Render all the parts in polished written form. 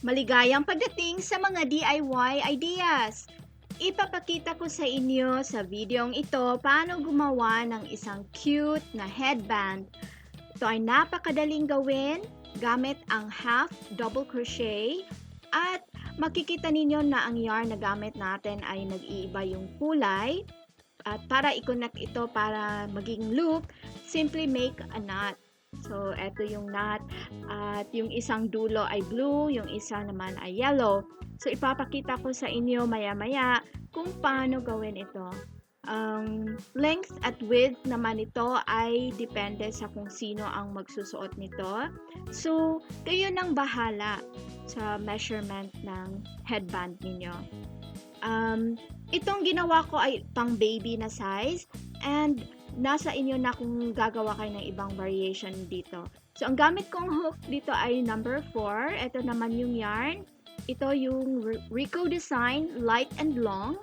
Maligayang pagdating sa mga DIY ideas. Ipapakita ko sa inyo sa videong ito paano gumawa ng isang cute na headband. Ito ay napakadaling gawin gamit ang half double crochet at makikita ninyo na ang yarn na gamit natin ay nag-iiba yung kulay. At para i-connect ito para maging loop, simply make a knot. So, eto yung knot at yung isang dulo ay blue, yung isa naman ay yellow. So, ipapakita ko sa inyo maya-maya kung paano gawin ito. Ang length at width naman ito ay depende sa kung sino ang magsusuot nito. So, kayo nang bahala sa measurement ng headband ninyo. Itong ginawa ko ay pang baby na size and nasa inyo na kung gagawa kayo ng ibang variation dito. So, ang gamit kong hook dito ay number 4. Ito naman yung yarn. Ito yung Rico Design Light and Long.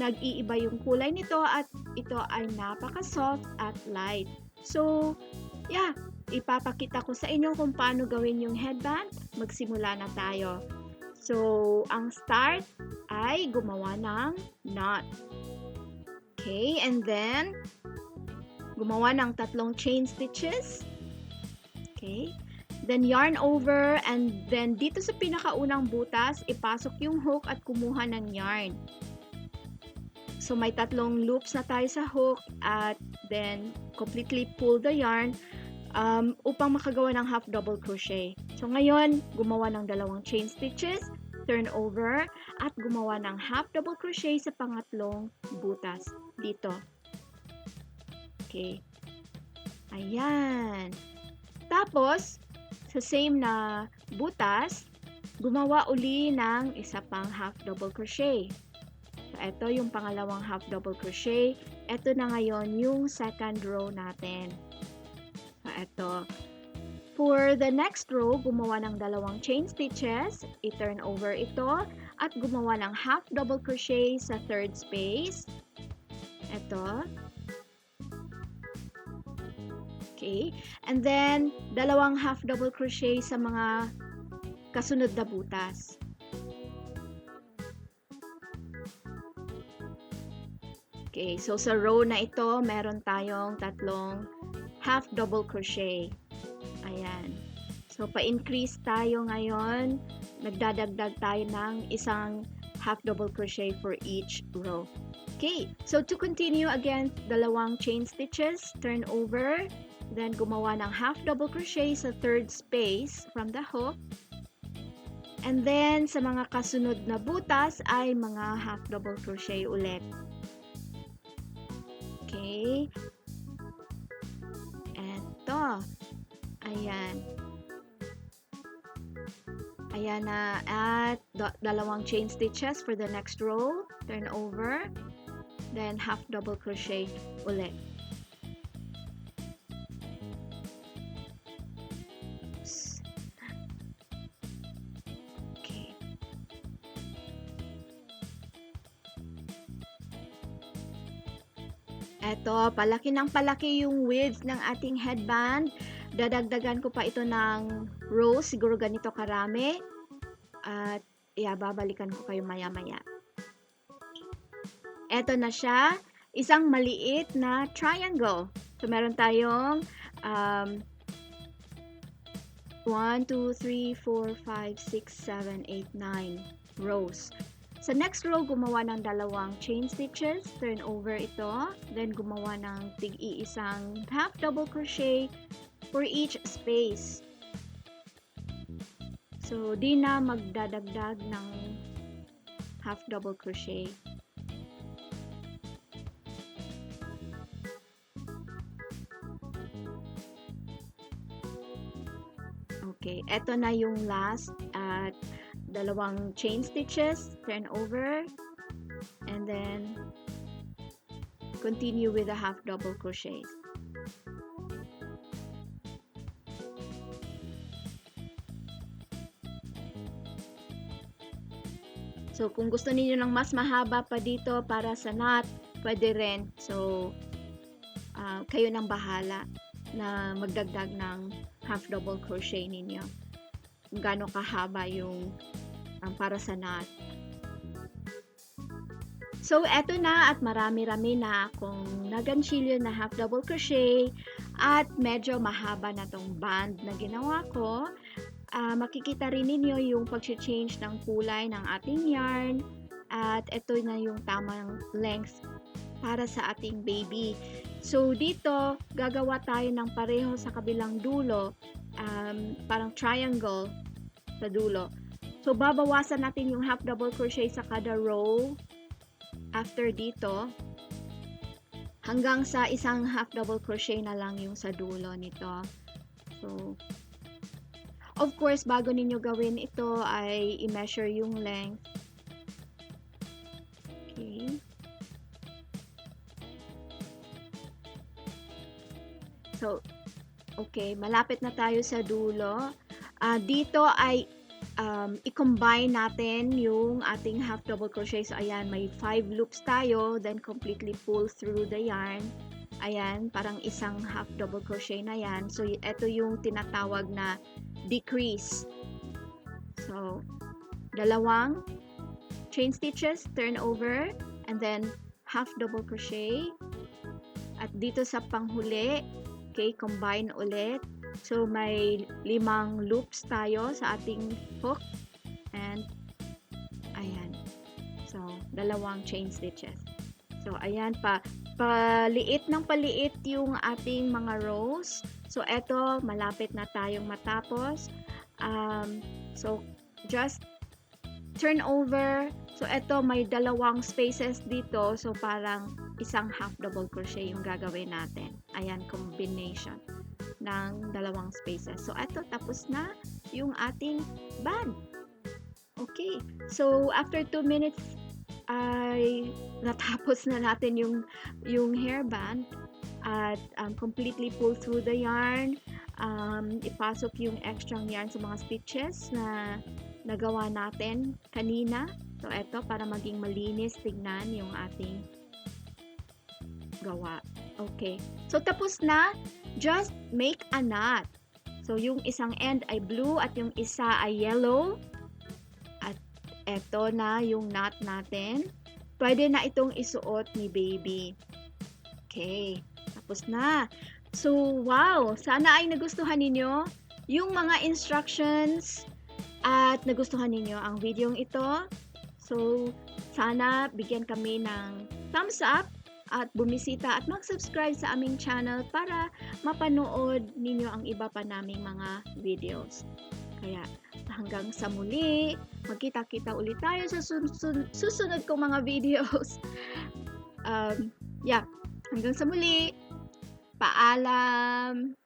Nag-iiba yung kulay nito at ito ay napaka-soft at light. So, yeah, ipapakita ko sa inyo kung paano gawin yung headband. Magsimula na tayo. So, ang start ay gumawa ng knot. Okay, and then gumawa ng 3 chain stitches. Okay. Then yarn over and then dito sa pinakaunang butas, ipasok yung hook at kumuha ng yarn. So may 3 loops na tayo sa hook at then completely pull the yarn upang makagawa ng half double crochet. So ngayon, gumawa ng 2 chain stitches, turn over at gumawa ng half double crochet sa pangatlong butas dito. Okay. Ayan. Tapos, sa same na butas, gumawa uli ng isa pang half double crochet. So, ito yung pangalawang half double crochet. Ito na ngayon yung second row natin. So, ito. For the next row, gumawa ng 2 chain stitches. I-turn over ito at gumawa ng half double crochet sa third space. Ito. Okay. And then, 2 half double crochet sa mga kasunod na butas. Okay. So, sa row na ito, meron tayong 3 half double crochet. Ayan. So, pa-increase tayo ngayon. Nagdadagdag tayo ng isang half double crochet for each row. Okay. So, to continue again, 2 chain stitches, turn over. Then, gumawa ng half double crochet sa third space from the hook. And then, sa mga kasunod na butas ay mga half double crochet ulit. Okay. Eto. Ayan. Ayan na. At 2 chain stitches for the next row. Turn over. Then, half double crochet ulit. Eto, palaki ng palaki yung width ng ating headband. Dadagdagan ko pa ito ng rows, siguro ganito karami. At babalikan ko kayo maya-maya. Eto na siya, isang maliit na triangle. So, meron tayong 1, 2, 3, 4, 5, 6, 7, 8, 9 rows. Sa next row, gumawa ng 2 chain stitches, turn over ito, then gumawa ng tig-iisang half double crochet for each space. So, di na magdadagdag ng half double crochet. Okay, eto na yung last at 2 chain stitches, turn over, and then continue with the half double crochets. So, kung gusto niyo ng mas mahaba pa dito para sa knot, pwede rin. So, kayo nang bahala na magdagdag ng half double crochet ninyo. gaano kahaba yung para sa knot. So, eto na at marami-rami na akong nagantsilyo na half double crochet at medyo mahaba na tong band na ginawa ko. Makikita rin ninyo yung pag-change ng kulay ng ating yarn at ito na yung tamang length para sa ating baby. So, dito, gagawa tayo ng pareho sa kabilang dulo, parang triangle sa dulo. So, babawasan natin yung half double crochet sa kada row after dito hanggang sa isang half double crochet na lang yung sa dulo nito. So, of course, bago ninyo gawin ito ay i-measure yung length. Okay. So, okay, malapit na tayo sa dulo. Dito ay i-combine natin yung ating half double crochet. So, ayan, may 5 loops tayo, then completely pull through the yarn. Ayan, parang isang half double crochet na yan. So, ito yung tinatawag na decrease. So, dalawang chain stitches, turn over, and then half double crochet. At dito sa panghuli, okay, combine ulit. So, may 5 loops tayo sa ating hook. And, ayan. So, dalawang chain stitches. So, ayan pa. Paliit ng paliit yung ating mga rows. So, eto, malapit na tayong matapos. So, just turn over. So, eto, may dalawang spaces dito. So, parang isang half double crochet yung gagawin natin. Ayan, combination ng dalawang spaces. So, eto, tapos na yung ating band. Okay. So, after 2 minutes, ay natapos na natin yung hairband at completely pull through the yarn. Ipasok yung extra yarn sa mga stitches na nagawa natin kanina. So, eto, para maging malinis tignan yung ating gawa. Okay. So, tapos na. Just make a knot. So, yung isang end ay blue at yung isa ay yellow. At eto na yung knot natin. Pwede na itong isuot ni baby. Okay. Tapos na. So, wow! Sana ay nagustuhan ninyo yung mga instructions at nagustuhan ninyo ang videong ito. So, sana bigyan kami ng thumbs up at bumisita at mag-subscribe sa aming channel para mapanood ninyo ang iba pa naming mga videos. Kaya hanggang sa muli, magkita-kita ulit tayo sa susunod kong mga videos. Hanggang sa muli. Paalam!